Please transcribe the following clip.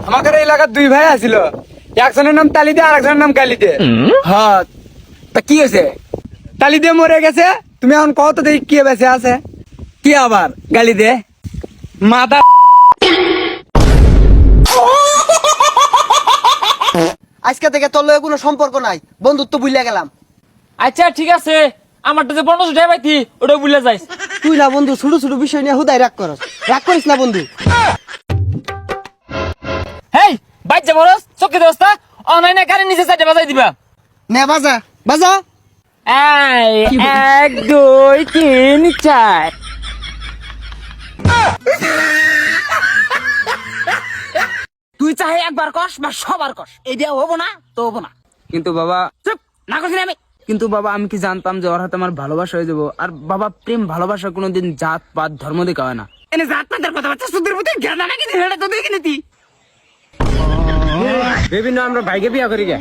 আমাদের এলাকার দুই ভাই আছিল, একজনের নাম তালি দে আর একজনের নাম গালি দে। হ্যাঁ, তা কি হয়েছে? তালি দিয়ে মরে গেছে। তুমি এখন কত দেখি কি বেঁচে আছে? কি আবার গালি দে? মাথা। আজকে থেকে তোর লগে কোনো সম্পর্ক নাই, বন্ধুত্ব ভুলে গেলাম। আচ্ছা ঠিক আছে, আমারটা যে ৫০ টাকা পাইতি ওটা ভুলে যাইস। তুই না বন্ধু ছোট ছোট বিষয় নিয়ে হুদাই রাগ করিস না বন্ধু। হেই বাইক যা বরস চকি দোস্তা অনলাইনে কারে নিচে সাইডে বাজাই দিবা। নে বাজা বাজা। এই ১ ২ ৩ ৪। তুই চাহে একবার কস বা সবার কস, এইটা হবো না তো হবো না। কিন্তু বাবা, চুপ না করছি না আমি। কিন্তু বাবা আমি কি জানতাম যে ওর হাতে আমার ভালোবাসা হয়ে যাবো? আর বাবা, প্রেম ভালোবাসা কোনোদিন জাত পাত ধর্ম দেখে হয় না। এনে জাত পাতের কথা বাচ্চা সুদের মধ্যে জ্ঞান নাকি হেডা তো দেখি নিতি। বিভিন্ন আমরা ভাইকে বিয়া করি গে।